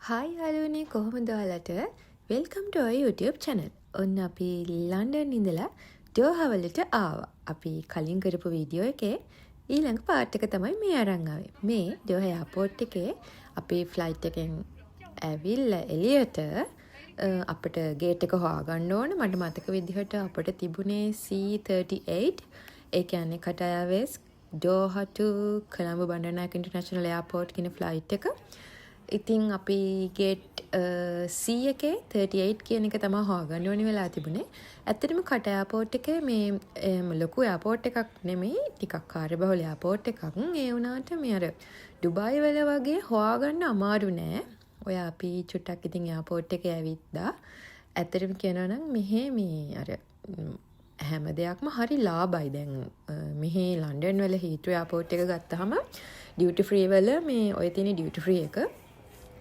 Hi යාළුවනේ කොහොමද ඔයාලට? Welcome two our YouTube channel. ඔන්න අපි ලන්ඩන් ඉඳලා ඩෝහා වලට ආවා. අපි කලින් කරපු වීඩියෝ එකේ ඊළඟ පාර්ට් එක තමයි මේ අරන් ආවේ. මේ ඩෝහා එයාපෝට් එකේ අපි ෆ්ලයිට් එකෙන් ඇවිල්ලා එළියට අපිට ගේට් එක හොයාගන්න ඕන. මට මතක විදිහට අපිට තිබුණේ C38. ඒ කියන්නේ Qatar Airways Doha to Colombo Bandaranaike international airport කියන ෆ්ලයිට් එක. ඉතින් අපි ගේට් C එකේ 38 කියන එක තමයි හොයාගන්න ඕනි වෙලා තිබුණේ. ඇත්තටම කටාර් එයාපෝට් එකේ මේ ලොකු එයාපෝට් එකක් නෙමෙයි, ටිකක් කාර්යබහුල එයාපෝට් එකක්. ඒ වුණාට මේ අර ඩුබායි වල වගේ හොයාගන්න අමාරු නෑ. ඔය අපි චුට්ටක් ඉතින් එයාපෝට් එකේ ඇවිත්දා. ඇත්තටම කියනවා නම් මෙහෙ මේ අර හැම දෙයක්ම හරි ලාභයි. දැන් මෙහෙ ලන්ඩන් වල හීත්‍රෝ එයාපෝට් එක ගත්තාම ඩියුටි ෆ්‍රී වල මේ ඔය තියෙන ඩියුටි ෆ්‍රී එක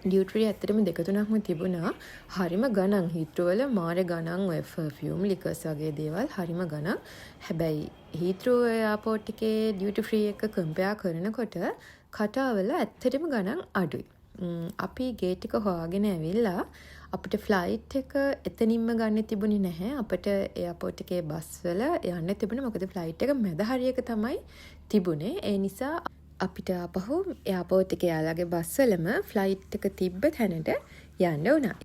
ඩියුටි ෆ්‍රී ඇත්තටම 2-3ක්ම තිබුණා. හරිම ගණන් හීත්‍රෝ වල මාර ගණන් ඔය පර්ෆියුම් ලිකර්ස් වගේ දේවල් හරිම ගණන්. හැබැයි හීත්‍රෝ එයාපෝට් එකේ ඩියුටි ෆ්‍රී එක කම්පෙයාර් කරනකොට කටාර් වල ඇත්තටම ගණන් අඩුයි. අපි ගේට් එක හොයාගෙන ඇවිල්ලා අපිට ෆ්ලයිට් එක එතනින්ම ගන්න තිබුණේ නැහැ. අපිට එයාපෝට් එකේ බස් වල යන්න තිබුණේ. මොකද ෆ්ලයිට් එක මැද හරියක තමයි තිබුණේ. ඒ නිසා අපිට ආපහු එයාපෝට් එකේ යාළගේ බස් වලම ෆ්ලයිට් එක තිබ්බ තැනට යන්න උනා.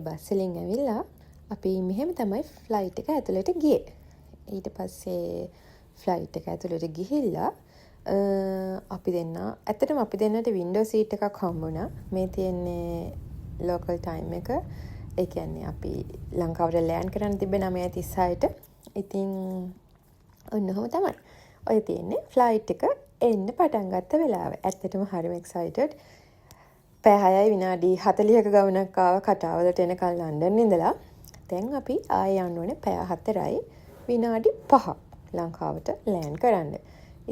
බස්වලින් ඇවිල්ලා අපි මෙහෙම තමයි ෆ්ලයිට් එක ඇතුළට ගියේ. ඊට පස්සේ ෆ්ලයිට් එක ඇතුළට ගිහිල්ලා අපි දෙන්නට වින්ඩෝ සීට් එකක් හම්බුණා. මේ තියෙන්නේ ලෝකල් ටයිම් එක. ඒ කියන්නේ අපි ලංකාවට ලෑන්ඩ් කරන්න තිබ්බේ 9:36ට. ඉතින් ඔන්නෝම තමයි. ඔය තියෙන්නේ ෆ්ලයිට් එක එන්න පටන් ගත්ත වෙලාව. ඇත්තටම හරිම එක්සයිටඩ්. පැය 6යි විනාඩි 40ක ගමනක් ආව කටාර් වලට එනකල් ලන්ඩන් ඉඳලා. දැන් අපි ආයෙ යන්න ඕනේ පැය 4යි විනාඩි 5ක් ලංකාවට ලෑන්ඩ් කරන්න.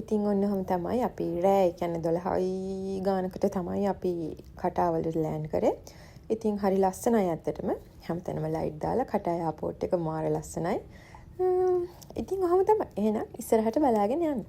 ඉතින් ඔන්නෝම තමයි අපි රෑ කියන්නේ 12යි ගානකට තමයි අපි කටාර් වලට ලෑන්ඩ් කරේ. ඉතින් හරි ලස්සනයි ඇත්තටම. හැමතැනම ලයිට් දාලා කටාර් එයාපෝට් එක මාර ලස්සනයි. ඉතින් ඔහොම තමයි. එහෙනම් ඉස්සරහට බලාගෙන යන්න.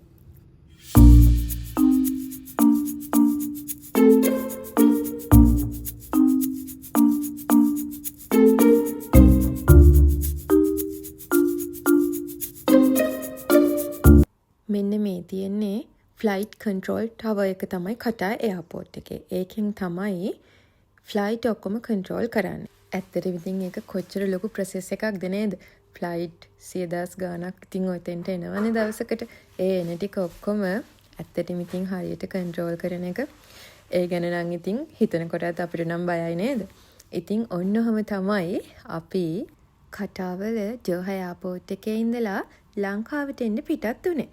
මෙන්න මේ තියෙන්නේ ෆ්ලයිට් කන්ට්‍රෝල් ටවර් එක තමයි කටාර් එයාපෝට් එකේ. ඒකෙන් තමයි ෆ්ලයිට් ඔක්කොම කන්ට්‍රෝල් කරන්නේ. ඇත්තටම ඉතින් ඒක කොච්චර ලොකු ප්‍රොසෙස් එකක්ද නේද? ෆ්ලයිට් 100,000 ගාණක් ඉතින් ඔතෙන්ට එනවනේ දවසකට. ඒ එන ටික ඔක්කොම ඇත්තටම ඉතින් හරියට කන්ට්‍රෝල් කරන එක. ඒ ගැන නම් ඉතින් හිතනකොටත් අපිට නම් බයයි නේද? ඉතින් ඔන්නෝම තමයි අපි කටාර් වල ඩෝහා එයාපෝට් එකේ ඉඳලා ලංකාවට එන්න පිටත් උනේ.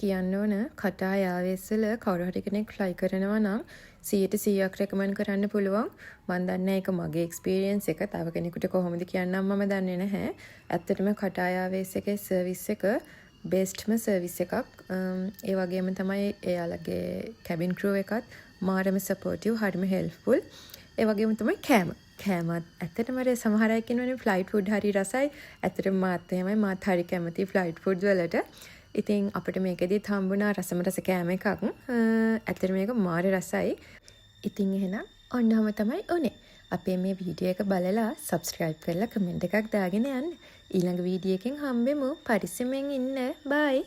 කියන්න ඕන කටා යාවෙස් වල කවුරු හරි කෙනෙක් ෆ්ලයි කරනවා නම් 100% රෙකමන්ඩ් කරන්න පුළුවන්. මම දන්නේ ඒක මගේ එක්ස්පීරියන්ස් එක. තව කෙනෙකුට කොහොමද කියන්නම් මම දන්නේ නැහැ. ඇත්තටම කටා යාවෙස් එකේ සර්විස් එක බෙස්ට්ම සර්විස් එකක්. ඒ වගේම තමයි එයාලගේ කැබින් ක්‍රූ එකත් මාරම සපෝටිව්, හරිම හෙල්ප්ෆුල්. ඒ වගේම තමයි කෑමත් ඇත්තටම අර සමහර අය කියනවනේ ෆ්ලයිට් ෆුඩ් හරි රසයි. ඇත්තටම මාත් එහෙමයි. මාත් හරි කැමති ෆ්ලයිට් ෆුඩ් වලට. ඉතින් අපිට මේකෙදිත් හම්බුණා රස කෑම එකක්. ඇත්තට මේක මාර රසයි. ඉතින් එහෙනම් ඔන්නම තමයි උනේ. අපේ මේ වීඩියෝ එක බලලා සබ්ස්ක්‍රයිබ් කරලා කමෙන්ට් එකක් දාගෙන යන්න. ඊළඟ වීඩියෝ එකෙන් හම්බෙමු. පරිස්සමෙන් ඉන්න. බයි.